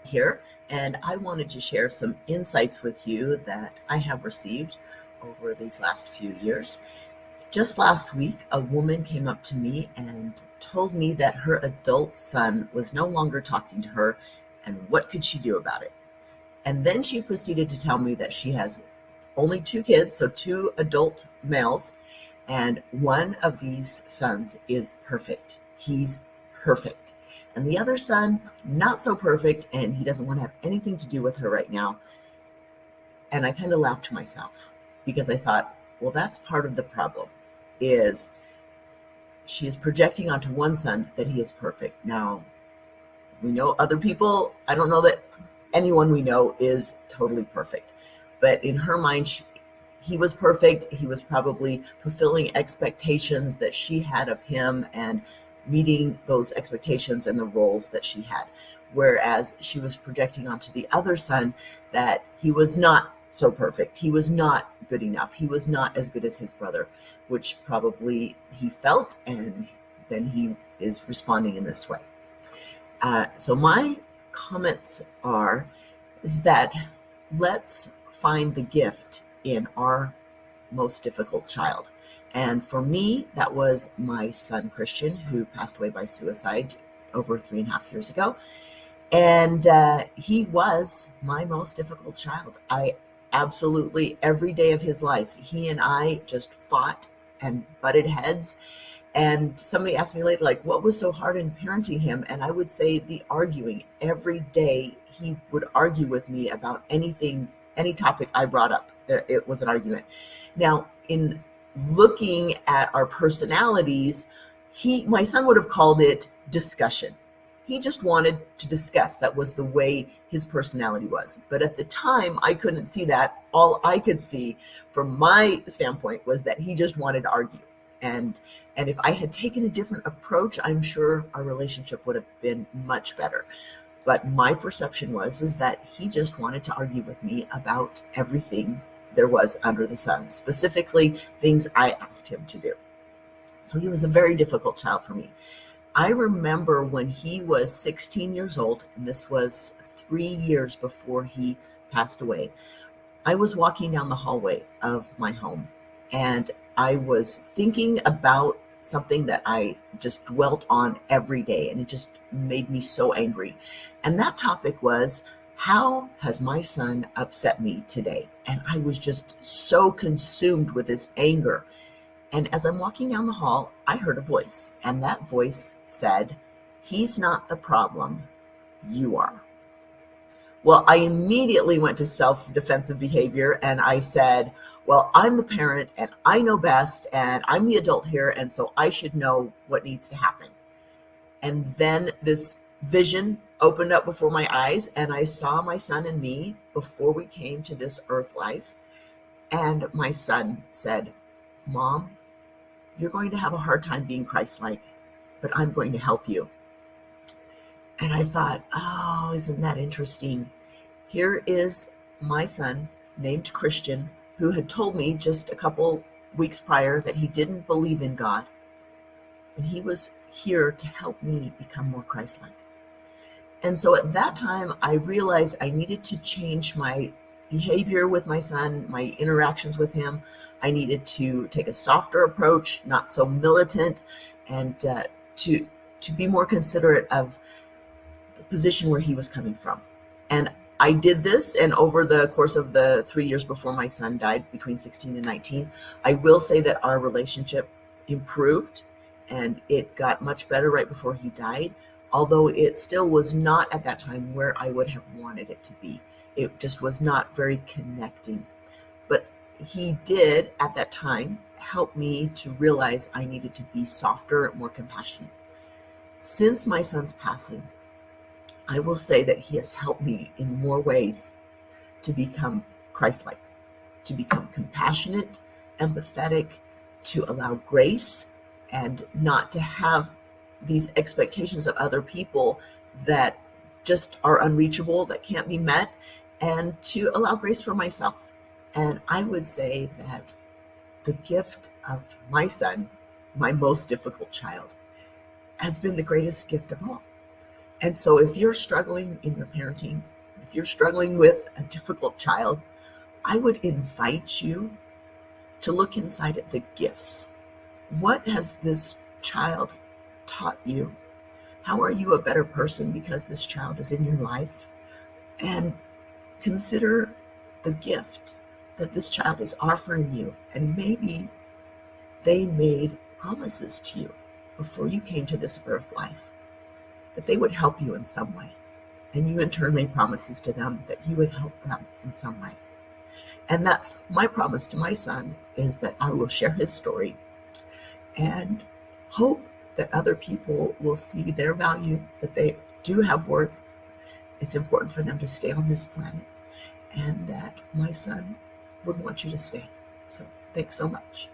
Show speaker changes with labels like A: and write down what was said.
A: here, and I wanted to share some insights with you that I have received over these last few years. Just last week, a woman came up to me and told me that her adult son was no longer talking to her and what could she do about it. And then she proceeded to tell me that she has only two kids, so two adult males, and one of these sons is perfect. He's perfect. And the other son, not so perfect, and he doesn't want to have anything to do with her right now. And I kind of laughed to myself because I thought, well, that's part of the problem is she is projecting onto one son that he is perfect. Now, we know other people, I don't know that anyone we know is totally perfect. But in her mind, he was perfect. He was probably fulfilling expectations that she had of him and meeting those expectations and the roles that she had. Whereas she was projecting onto the other son that he was not so perfect. He was not good enough. He was not as good as his brother, which probably he felt, and then he is responding in this way. So my comments is that let's find the gift in our most difficult child. And for me, that was my son, Christian, who passed away by suicide over 3.5 years ago. And he was my most difficult child. I absolutely, every day of his life, he and I just fought and butted heads. And somebody asked me later, like, what was so hard in parenting him? And I would say the arguing. Every day he would argue with me about anything, any topic I brought up. It was an argument. Now, in looking at our personalities, my son would have called it discussion. He just wanted to discuss. That was the way his personality was. But at the time, I couldn't see that. All I could see from my standpoint was that he just wanted to argue. And if I had taken a different approach, I'm sure our relationship would have been much better. But my perception is that he just wanted to argue with me about everything there was under the sun, specifically things I asked him to do. So he was a very difficult child for me. I remember when he was 16 years old, and this was 3 years before he passed away, I was walking down the hallway of my home, and I was thinking about something that I just dwelt on every day, and it just made me so angry. And that topic was, how has my son upset me today? And I was just so consumed with this anger. And as I'm walking down the hall, I heard a voice, and that voice said, he's not the problem, you are. Well, I immediately went to self-defensive behavior, and I said, well, I'm the parent and I know best, and I'm the adult here, and so I should know what needs to happen. And then this vision opened up before my eyes, and I saw my son and me before we came to this earth life. And my son said, Mom, you're going to have a hard time being Christ-like, but I'm going to help you. And I thought, oh, isn't that interesting? Here is my son named Christian, who had told me just a couple weeks prior that he didn't believe in God. And he was here to help me become more Christ-like. And so at that time, I realized I needed to change my behavior with my son, my interactions with him. I needed to take a softer approach, not so militant, and to be more considerate of the position where he was coming from. And I did this, and over the course of the 3 years before my son died, between 16 and 19, I will say that our relationship improved, and it got much better right before he died, although it still was not at that time where I would have wanted it to be. It just was not very connecting. But he did, at that time, help me to realize I needed to be softer, more compassionate. Since my son's passing, I will say that he has helped me in more ways to become Christ-like, to become compassionate, empathetic, to allow grace, and not to have these expectations of other people that just are unreachable, that can't be met, and to allow grace for myself. And I would say that the gift of my son, my most difficult child, has been the greatest gift of all. And so if you're struggling in your parenting, if you're struggling with a difficult child, I would invite you to look inside at the gifts. What has this child taught you? How are you a better person because this child is in your life? And consider the gift that this child is offering you. And maybe they made promises to you before you came to this earth life that they would help you in some way. And you in turn made promises to them that you would help them in some way. And that's my promise to my son, is that I will share his story and hope that other people will see their value, that they do have worth. It's important for them to stay on this planet, and that my son would want you to stay. So thanks so much.